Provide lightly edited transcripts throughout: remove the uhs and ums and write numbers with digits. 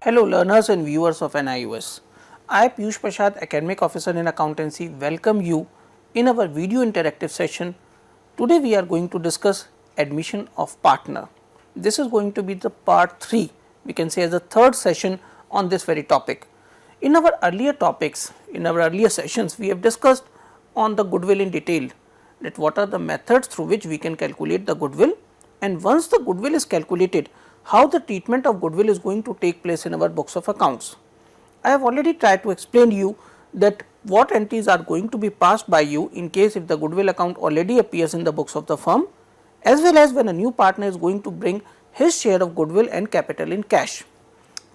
Hello learners and viewers of NIOS. I, Piyush Prasad, Academic Officer in Accountancy, welcome you in our video interactive session. Today we are going to discuss admission of partner. This is going to be the part 3, we can say as the third session on this very topic. In our earlier topics, in our earlier sessions, we have discussed on the goodwill in detail, that what are the methods through which we can calculate the goodwill, and once the goodwill is calculated, how the treatment of goodwill is going to take place in our books of accounts. I have already tried to explain you that what entries are going to be passed by you in case if the goodwill account already appears in the books of the firm, as well as when a new partner is going to bring his share of goodwill and capital in cash.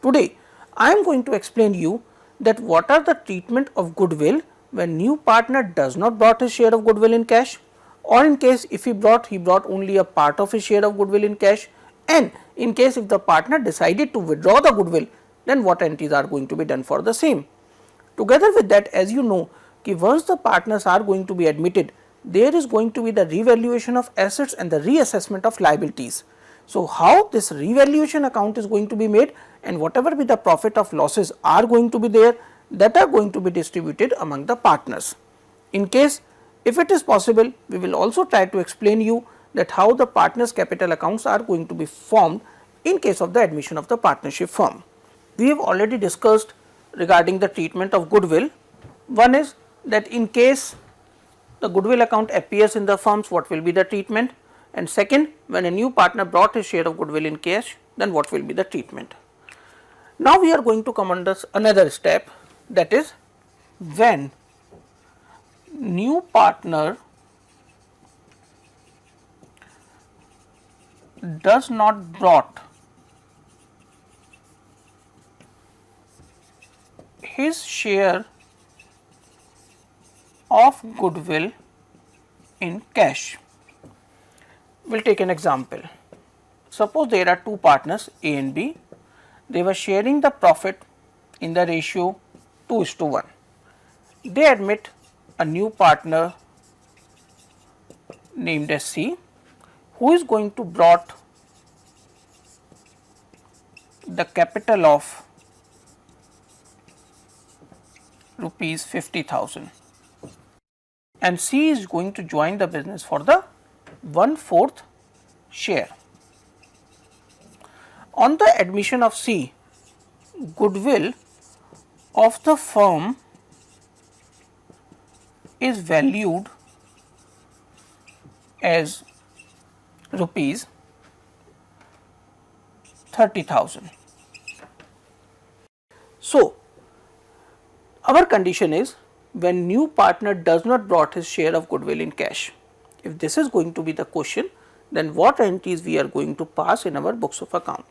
Today, I am going to explain you that what are the treatment of goodwill when new partner does not brought his share of goodwill in cash, or in case if he brought only a part of his share of goodwill in cash, and in case if the partner decided to withdraw the goodwill, then what entries are going to be done for the same. Together with that, as you know, once the partners are going to be admitted, there is going to be the revaluation of assets and the reassessment of liabilities. So, how this revaluation account is going to be made, and whatever be the profit of losses are going to be there, that are going to be distributed among the partners. In case if it is possible, we will also try to explain you that how the partners capital accounts are going to be formed in case of the admission of the partnership firm. We have already discussed regarding the treatment of goodwill. One is that in case the goodwill account appears in the firms, what will be the treatment, and second, when a new partner brought his share of goodwill in cash, then what will be the treatment. Now we are going to come under another step, that is when new partner does not brought his share of goodwill in cash. We will take an example. Suppose there are two partners A and B, they were sharing the profit in the ratio 2:1. They admit a new partner named as C, who is going to brought the capital of rupees 50,000, and C is going to join the business for the 1/4 share. On the admission of C, goodwill of the firm is valued as rupees 30,000. So, our condition is when new partner does not brought his share of goodwill in cash. If this is going to be the question, then what entries we are going to pass in our books of account.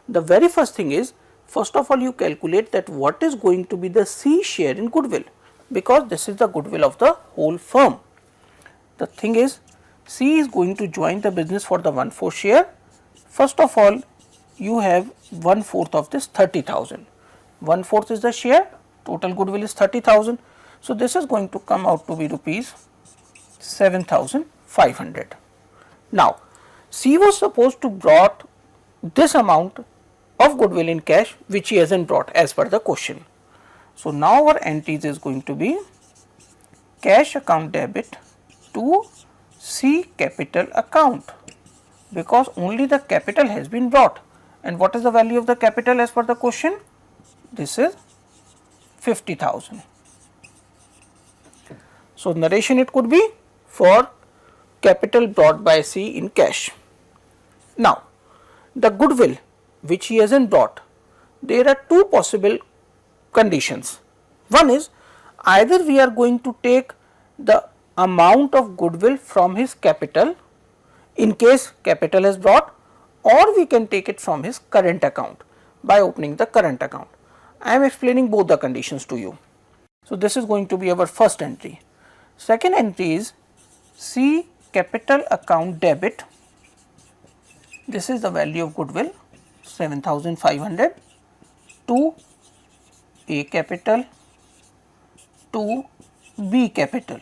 The very first thing is, first of all you calculate that what is going to be the C share in goodwill, because this is the goodwill of the whole firm. The thing is, C is going to join the business for the 1/4 share. First of all, you have 1/4 of this 30,000. 1/4 is the share, total goodwill is 30,000. So, this is going to come out to be rupees 7,500. Now, C was supposed to brought this amount of goodwill in cash, which he hasn't brought as per the question. So, now our entries is going to be cash account debit to C capital account, because only the capital has been brought. And what is the value of the capital as per the question? This is 50,000. So, narration it could be for capital brought by C in cash. Now, the goodwill which he hasn't brought, there are two possible conditions. One is either we are going to take the amount of goodwill from his capital in case capital is brought, or we can take it from his current account by opening the current account. I am explaining both the conditions to you. So, this is going to be our first entry. Second entry is C capital account debit. This is the value of goodwill 7,500 to A capital to B capital.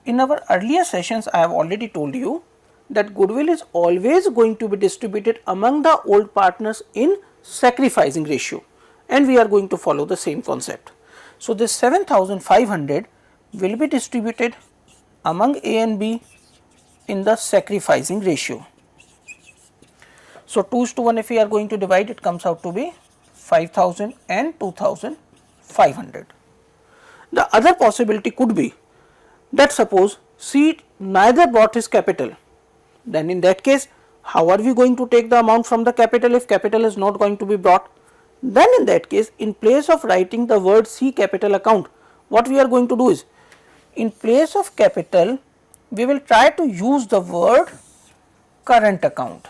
In our earlier sessions, I have already told you that goodwill is always going to be distributed among the old partners in sacrificing ratio, and we are going to follow the same concept. So, this 7500 will be distributed among A and B in the sacrificing ratio. So, 2:1 if we are going to divide, it comes out to be 5000 and 2500. The other possibility could be that suppose C neither brought his capital, then in that case how are we going to take the amount from the capital if capital is not going to be brought? Then in that case, in place of writing the word C capital account, what we are going to do is, in place of capital we will try to use the word current account,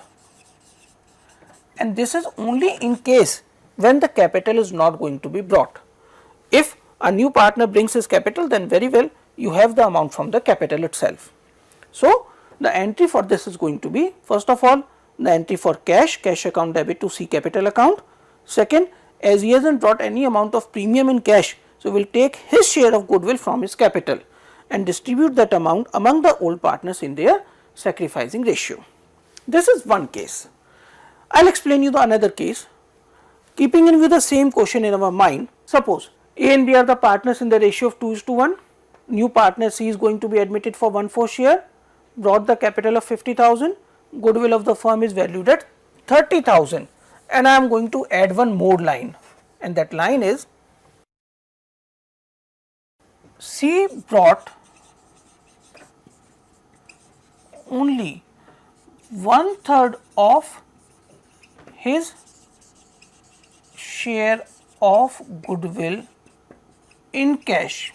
and this is only in case when the capital is not going to be brought. If a new partner brings his capital, then very well, you have the amount from the capital itself. So, the entry for this is going to be, first of all, the entry for cash account debit to C capital account. Second, as he hasn't brought any amount of premium in cash, so we will take his share of goodwill from his capital and distribute that amount among the old partners in their sacrificing ratio. This is one case. I will explain you the another case. Keeping in view the same question in our mind, suppose A and B are the partners in the ratio of 2:1. New partner C is going to be admitted for 1/4 share, brought the capital of 50,000, goodwill of the firm is valued at 30,000, and I am going to add one more line, and that line is C brought only 1/3 of his share of goodwill in cash.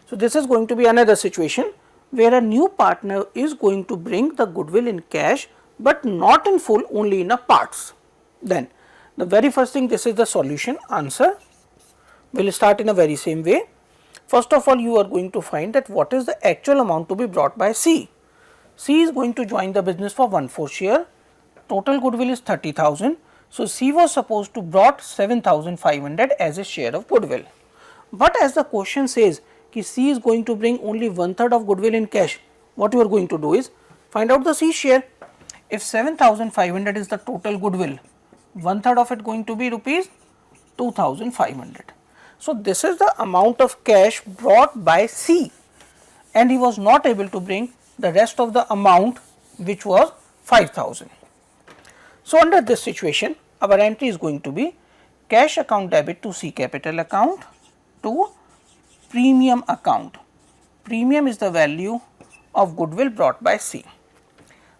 So, this is going to be another situation where a new partner is going to bring the goodwill in cash, but not in full, only in a parts. Then the very first thing, this is the solution answer. We will start in a very same way. First of all, you are going to find that what is the actual amount to be brought by C. C is going to join the business for 1/4 share, total goodwill is 30,000. So, C was supposed to brought 7,500 as a share of goodwill, but as the question says कि C is going to bring only 1/3 of goodwill in cash, what you are going to do is find out the C share. If 7,500 is the total goodwill, 1/3 of it going to be rupees 2,500. So, this is the amount of cash brought by C, and he was not able to bring the rest of the amount, which was 5,000. So, under this situation, our entry is going to be cash account debit to C capital account to premium account. Premium is the value of goodwill brought by C.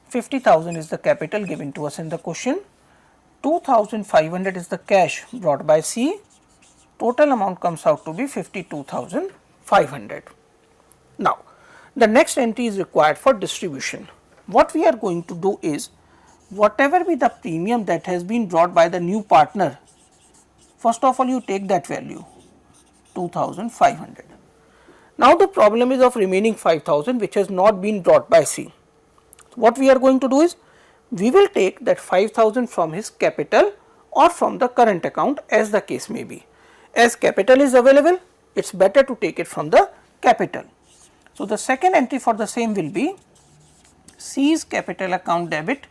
50,000 is the capital given to us in the question. 2,500 is the cash brought by C. Total amount comes out to be 52,500. Now, the next entry is required for distribution. What we are going to do is, whatever be the premium that has been brought by the new partner, first of all you take that value 2,500. Now, the problem is of remaining 5,000 which has not been brought by C. What we are going to do is, we will take that 5,000 from his capital or from the current account, as the case may be. As capital is available, it is better to take it from the capital. So, the second entry for the same will be C's capital account debit,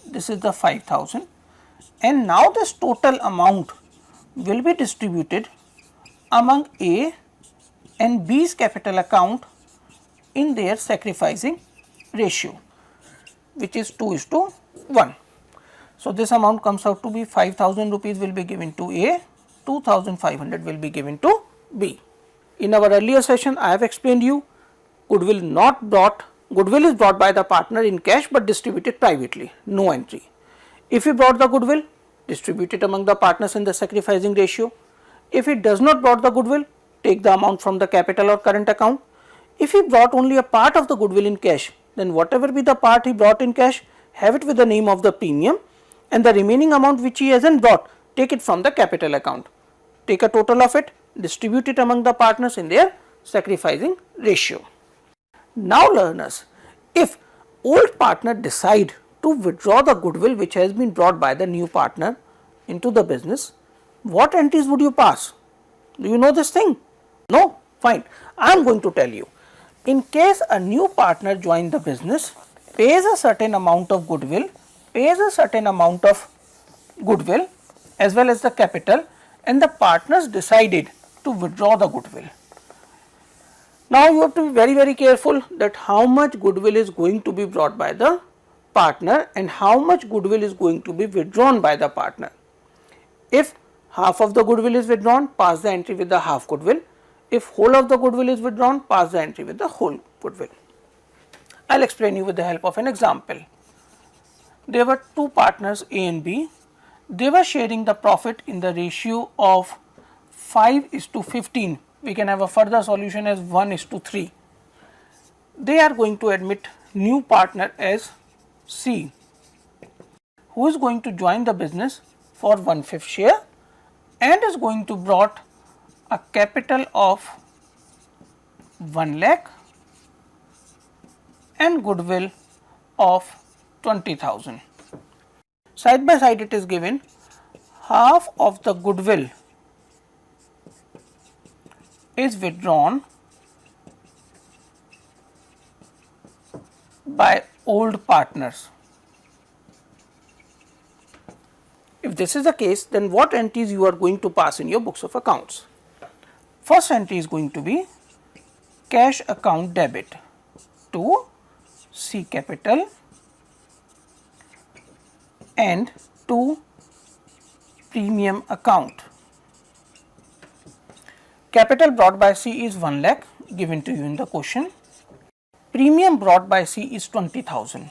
this is the 5,000, and now this total amount will be distributed among A and B's capital account in their sacrificing ratio, which is 2:1. So, this amount comes out to be 5,000 rupees will be given to A, 2,500 will be given to B. In our earlier session, I have explained you goodwill is brought by the partner in cash but distributed privately, no entry. If he brought the goodwill, distribute it among the partners in the sacrificing ratio. If he does not brought the goodwill, take the amount from the capital or current account. If he brought only a part of the goodwill in cash, then whatever be the part he brought in cash, have it with the name of the premium, and the remaining amount which he hasn't brought, take it from the capital account. Take a total of it, distribute it among the partners in their sacrificing ratio. Now, learners, if old partner decide to withdraw the goodwill which has been brought by the new partner into the business, what entries would you pass? Do you know this thing? No? Fine. I am going to tell you. In case a new partner joined the business pays a certain amount of goodwill, as well as the capital, and the partners decided to withdraw the goodwill. Now you have to be very careful that how much goodwill is going to be brought by the partner and how much goodwill is going to be withdrawn by the partner. If half of the goodwill is withdrawn, pass the entry with the half goodwill. If whole of the goodwill is withdrawn, pass the entry with the whole goodwill. I will explain you with the help of an example. There were two partners A and B. They were sharing the profit in the ratio of 5:15. We can have a further solution as 1:3. They are going to admit new partner as C, who is going to join the business for 1/5 share and is going to brought a capital of 1 lakh and goodwill of 20,000. Side by side it is given half of the goodwill is withdrawn by old partners. If this is the case, then what entries you are going to pass in your books of accounts? First entry is going to be cash account debit to C capital and to premium account. Capital brought by C is 1 lakh given to you in the question. Premium brought by C is 20,000.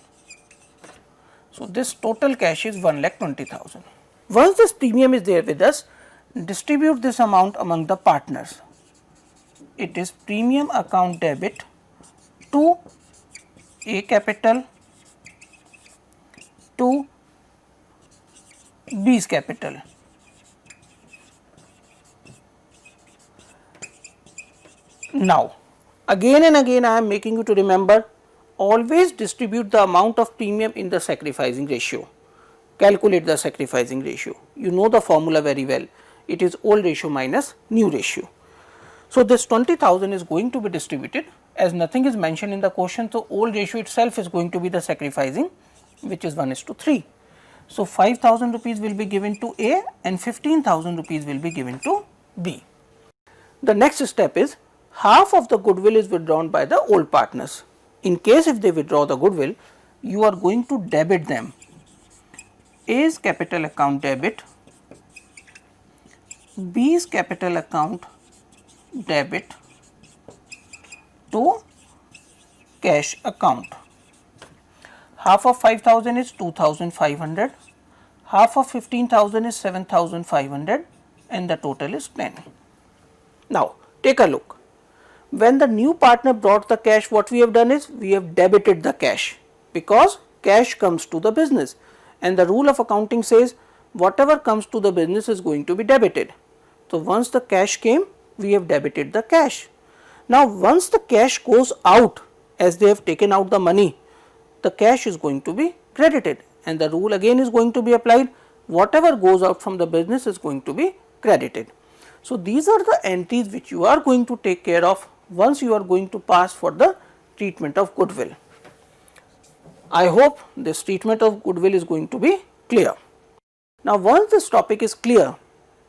So this total cash is 1,20,000. Once this premium is there with us, distribute this amount among the partners. It is premium account debit to A capital to B's capital. Now, again and again I am making you to remember, always distribute the amount of premium in the sacrificing ratio. Calculate the sacrificing ratio. You know the formula very well. It is old ratio minus new ratio. So this 20,000 is going to be distributed, as nothing is mentioned in the question. So old ratio itself is going to be the sacrificing, which is 1:3. So 5,000 rupees will be given to A and 15,000 rupees will be given to B. The next step is half of the goodwill is withdrawn by the old partners. In case if they withdraw the goodwill, you are going to debit them. A's capital account debit, B's capital account debit to cash account. Half of 5,000 is 2,500, half of 15,000 is 7,500 and the total is 10. Now take a look. When the new partner brought the cash, what we have done is we have debited the cash, because cash comes to the business and the rule of accounting says whatever comes to the business is going to be debited. So once the cash came, we have debited the cash. Now once the cash goes out, as they have taken out the money, the cash is going to be credited and the rule again is going to be applied. Whatever goes out from the business is going to be credited. So these are the entries which you are going to take care of once you are going to pass for the treatment of goodwill. I hope this treatment of goodwill is going to be clear. Now once this topic is clear,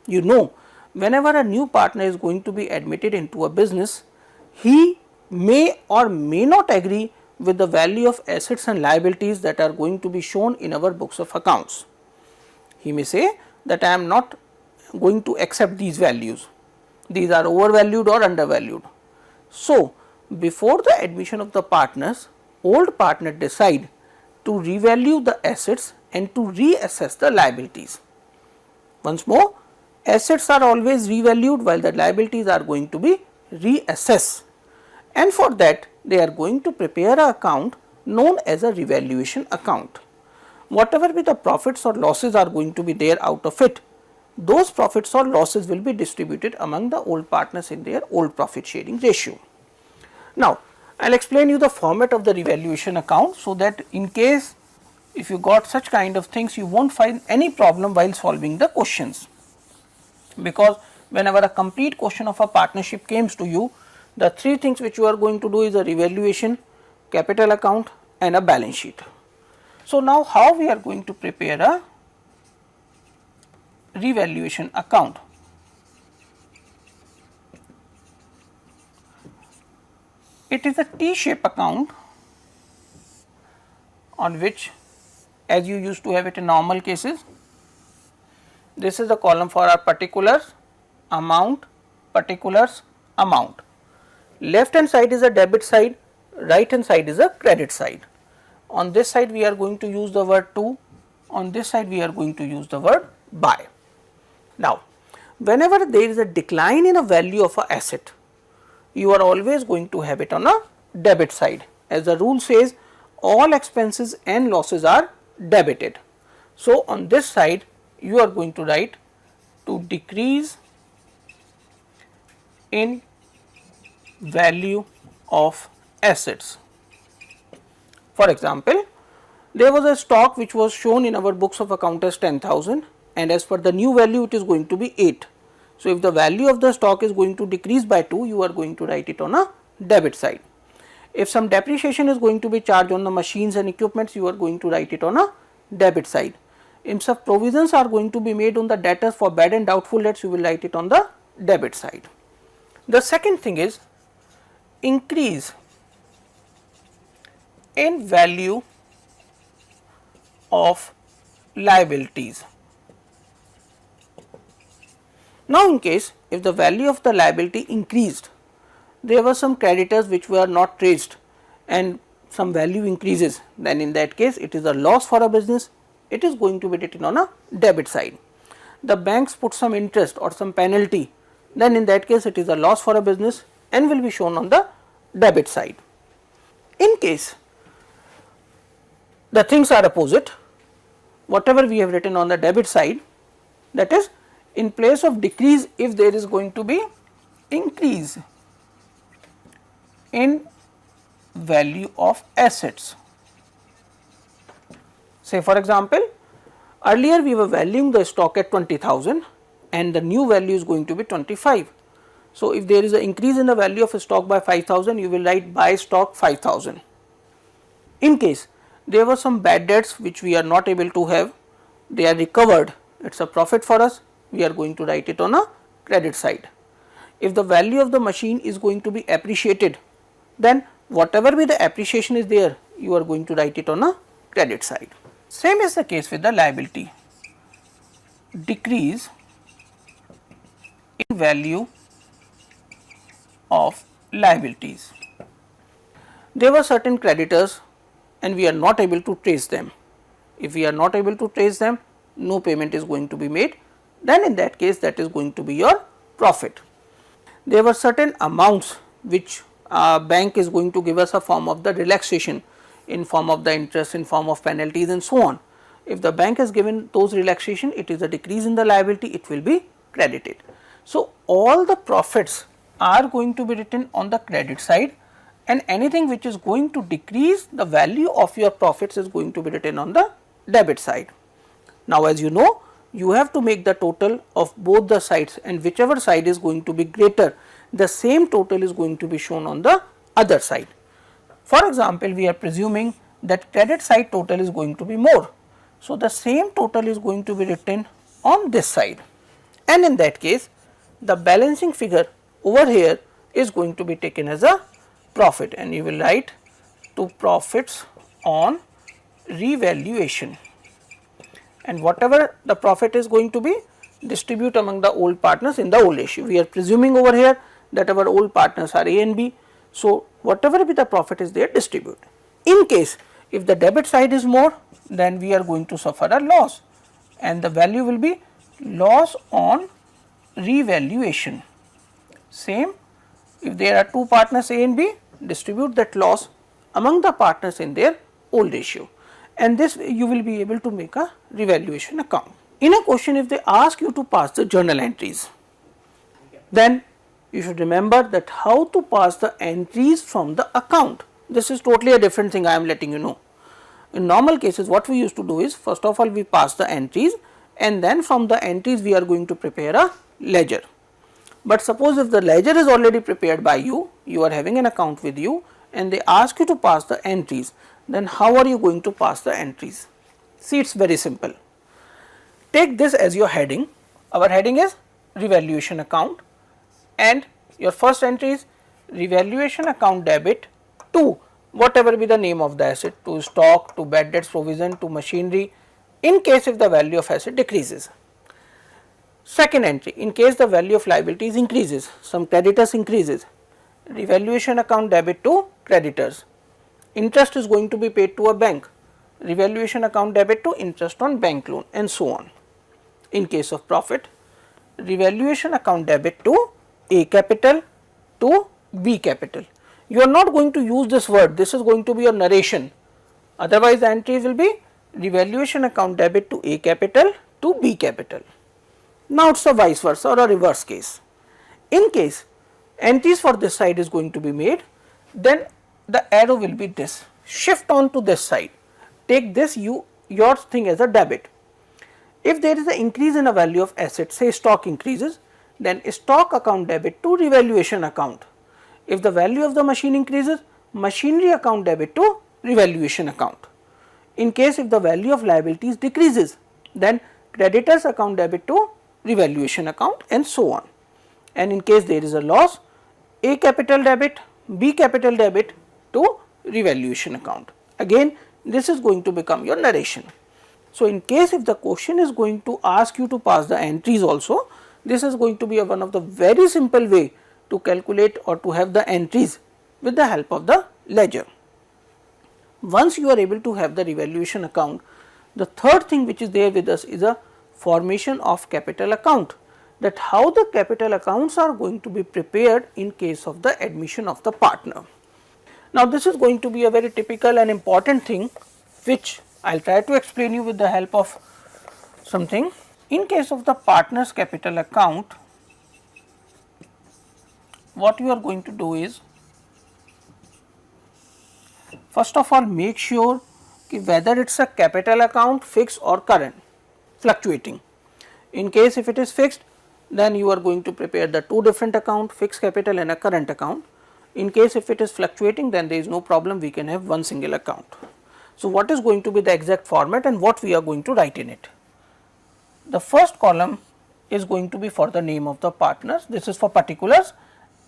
you know whenever a new partner is going to be admitted into a business, he may or may not agree with the value of assets and liabilities that are going to be shown in our books of accounts. He may say that I am not going to accept these values, these are overvalued or undervalued. So before the admission of the partners, old partner decide to revalue the assets and to reassess the liabilities. Once more, assets are always revalued while the liabilities are going to be reassessed, and for that they are going to prepare an account known as a revaluation account. Whatever be the profits or losses are going to be there out of it, those profits or losses will be distributed among the old partners in their old profit sharing ratio. Now I will explain you the format of the revaluation account, so that in case if you got such kind of things, you won't find any problem while solving the questions, because whenever a complete question of a partnership comes to you, the three things which you are going to do is a revaluation, capital account and a balance sheet. So, now how we are going to prepare a revaluation account? It is a T-shaped account on which, as you used to have it in normal cases, this is the column for our particulars, amount, particulars, amount. Left hand side is a debit side, right hand side is a credit side. On this side we are going to use the word to, on this side we are going to use the word by. Now, whenever there is a decline in a value of an asset, you are always going to have it on a debit side, as the rule says all expenses and losses are debited. So, on this side you are going to write to decrease in value of assets. For example, there was a stock which was shown in our books of account as 10,000, and as per the new value it is going to be 8. So, if the value of the stock is going to decrease by 2, you are going to write it on a debit side. If some depreciation is going to be charged on the machines and equipments, you are going to write it on a debit side. If some provisions are going to be made on the debtors for bad and doubtful debts, you will write it on the debit side. The second thing is increase in value of liabilities. Now, in case if the value of the liability increased, there were some creditors which were not traced and some value increases, then in that case it is a loss for a business, it is going to be written on a debit side. The banks put some interest or some penalty, then in that case it is a loss for a business and will be shown on the debit side. In case the things are opposite, whatever we have written on the debit side, that is, in place of decrease, if there is going to be increase in value of assets. Say for example, earlier we were valuing the stock at 20,000 and the new value is going to be 25. So, if there is an increase in the value of a stock by 5,000, you will write buy stock 5,000. In case there were some bad debts which we are not able to have, they are recovered, it is a profit for us, we are going to write it on a credit side. If the value of the machine is going to be appreciated, then whatever be the appreciation is there, you are going to write it on a credit side. Same is the case with the liability, decrease in value of liabilities. There were certain creditors and we are not able to trace them. If we are not able to trace them, no payment is going to be made, then in that case that is going to be your profit. There were certain amounts which bank is going to give us a form of the relaxation in form of the interest, in form of penalties and so on. If the bank has given those relaxation, it is a decrease in the liability, it will be credited. So, all the profits are going to be written on the credit side and anything which is going to decrease the value of your profits is going to be written on the debit side. Now, as you know, you have to make the total of both the sides and whichever side is going to be greater, the same total is going to be shown on the other side. For example, we are presuming that credit side total is going to be more. So, the same total is going to be written on this side and in that case the balancing figure over here is going to be taken as a profit and you will write to profits on revaluation, and whatever the profit is going to be distribute among the old partners in the old issue. We are presuming over here that our old partners are A and B. So, whatever be the profit is there, distribute. In case if the debit side is more, then we are going to suffer a loss and the value will be loss on revaluation. Same, if there are two partners A and B, distribute that loss among the partners in their old ratio, and this you will be able to make a revaluation account. In a question, if they ask you to pass the journal entries, then you should remember that how to pass the entries from the account. This is totally a different thing I am letting you know. In normal cases, what we used to do is, first of all we pass the entries and then from the entries we are going to prepare a ledger. But suppose if the ledger is already prepared by you, you are having an account with you and they ask you to pass the entries, then how are you going to pass the entries? See, it's very simple. Take this as your heading. Our heading is revaluation account, and your first entry is revaluation account debit to whatever be the name of the asset, to stock, to bad debts provision, to machinery, in case if the value of asset decreases. Second entry, in case the value of liabilities increases, some creditors increases, revaluation account debit to creditors. Interest is going to be paid to a bank, revaluation account debit to interest on bank loan, and so on. In case of profit, revaluation account debit to A capital to B capital. You are not going to use this word, this is going to be your narration, otherwise the entries will be revaluation account debit to A capital to B capital. Now, it is a vice versa or a reverse case. In case entries for this side is going to be made, then the arrow will be this, shift on to this side, take this your thing as a debit. If there is an increase in a value of asset, say stock increases, then stock account debit to revaluation account. If the value of the machine increases, machinery account debit to revaluation account. In case if the value of liabilities decreases, then creditors account debit to revaluation account, and so on. And in case there is a loss, A capital debit, B capital debit to revaluation account. Again, this is going to become your narration. So, in case if the question is going to ask you to pass the entries also, this is going to be one of the very simple way to calculate or to have the entries with the help of the ledger. Once you are able to have the revaluation account, the third thing which is there with us is a formation of capital account, that how the capital accounts are going to be prepared in case of the admission of the partner. Now, this is going to be a very typical and important thing which I will try to explain you with the help of something. In case of the partner's capital account, what you are going to do is, first of all, make sure whether it is a capital account, fixed or current, fluctuating. In case if it is fixed, then you are going to prepare the two different account, fixed capital and a current account. In case if it is fluctuating, then there is no problem, we can have one single account. So, what is going to be the exact format and what we are going to write in it? The first column is going to be for the name of the partners, this is for particulars,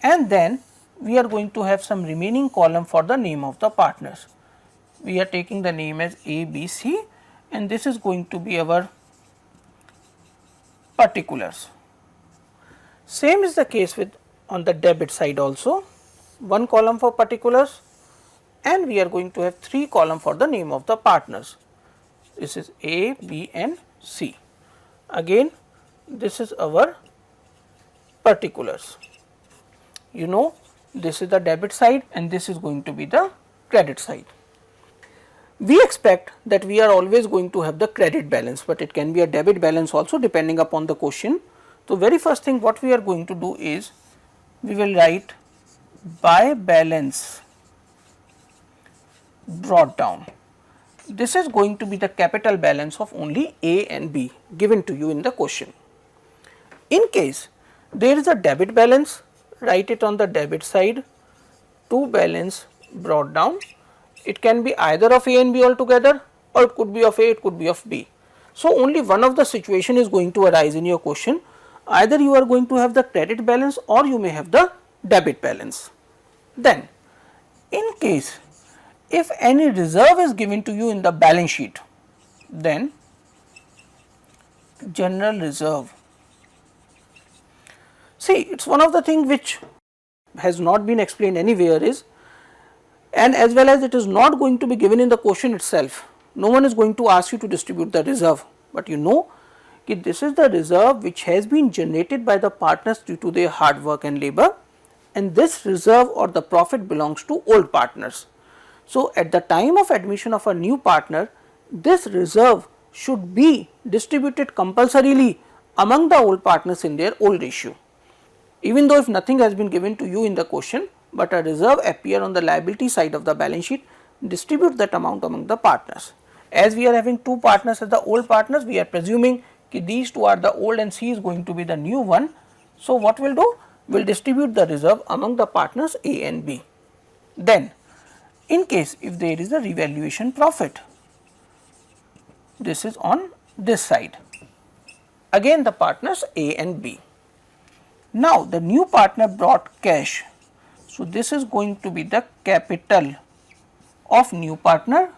and then we are going to have some remaining column for the name of the partners. We are taking the name as A, B, C, and this is going to be our particulars. Same is the case with on the debit side also, one column for particulars, and we are going to have three columns for the name of the partners. This is A, B and C. Again, this is our particulars. You know, this is the debit side and this is going to be the credit side. We expect that we are always going to have the credit balance, but it can be a debit balance also depending upon the question. So, very first thing what we are going to do is, we will write by balance brought down. This is going to be the capital balance of only A and B given to you in the question. In case there is a debit balance, write it on the debit side to balance brought down. It can be either of A and B altogether, or it could be of A, it could be of B. So, only one of the situation is going to arise in your question, either you are going to have the credit balance or you may have the debit balance. Then, in case if any reserve is given to you in the balance sheet, then general reserve. See, it is one of the things which has not been explained anywhere is, and as well as it is not going to be given in the question itself. No one is going to ask you to distribute the reserve, but you know that this is the reserve which has been generated by the partners due to their hard work and labor, and this reserve or the profit belongs to old partners. So, at the time of admission of a new partner, this reserve should be distributed compulsorily among the old partners in their old ratio. Even though if nothing has been given to you in the question, but a reserve appear on the liability side of the balance sheet, distribute that amount among the partners. As we are having two partners as the old partners, we are presuming that these two are the old and C is going to be the new one. So, what we will do? We will distribute the reserve among the partners A and B. Then, in case if there is a revaluation profit. This is on this side. Again the partners A and B. Now the new partner brought cash. So this is going to be the capital of new partner,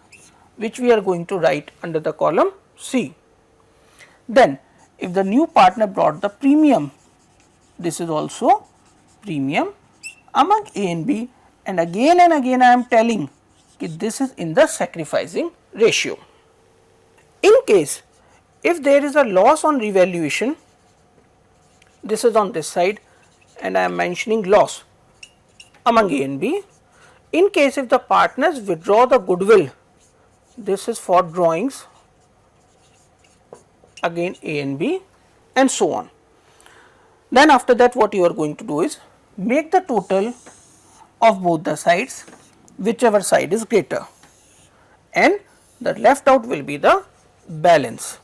which we are going to write under the column C. Then if the new partner brought the premium, this is also premium among A and B, and again I am telling that this is in the sacrificing ratio. In case if there is a loss on revaluation, this is on this side and I am mentioning loss among A and B. In case if the partners withdraw the goodwill, this is for drawings, again A and B, and so on. Then after that what you are going to do is make the total of both the sides, whichever side is greater, and the left out will be the balance.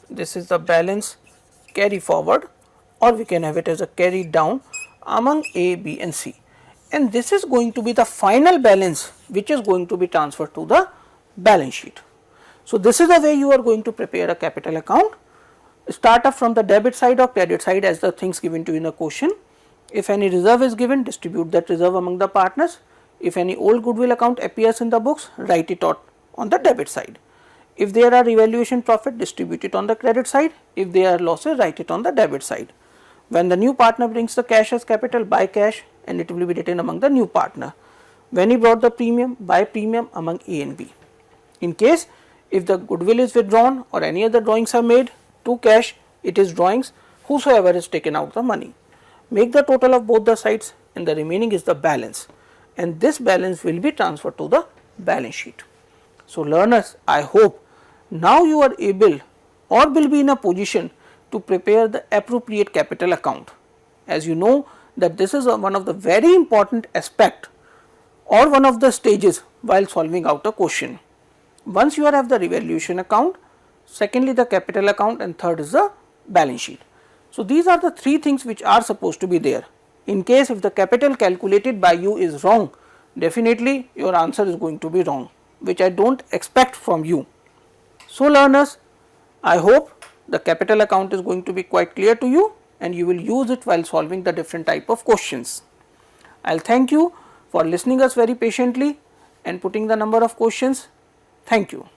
This is the balance carry forward, or we can have it as a carry down among A, B and C, and this is going to be the final balance which is going to be transferred to the balance sheet. So this is the way you are going to prepare a capital account. Start up from the debit side or credit side as the things given to you in a question. If any reserve is given, distribute that reserve among the partners. If any old goodwill account appears in the books, write it out on the debit side. If there are revaluation profit, distribute it on the credit side. If there are losses, write it on the debit side. When the new partner brings the cash as capital, buy cash and it will be written among the new partner. When he brought the premium, buy premium among A and B. In case if the goodwill is withdrawn or any other drawings are made to cash, it is drawings, whosoever has taken out the money. Make the total of both the sides and the remaining is the balance, and this balance will be transferred to the balance sheet. So learners, I hope now you are able or will be in a position to prepare the appropriate capital account. As you know that this is one of the very important aspect or one of the stages while solving out a question. Once you have the revaluation account, secondly the capital account, and third is the balance sheet. So these are the three things which are supposed to be there. In case if the capital calculated by you is wrong, definitely your answer is going to be wrong, which I don't expect from you. So learners, I hope the capital account is going to be quite clear to you and you will use it while solving the different type of questions. I will thank you for listening us very patiently and putting the number of questions. Thank you.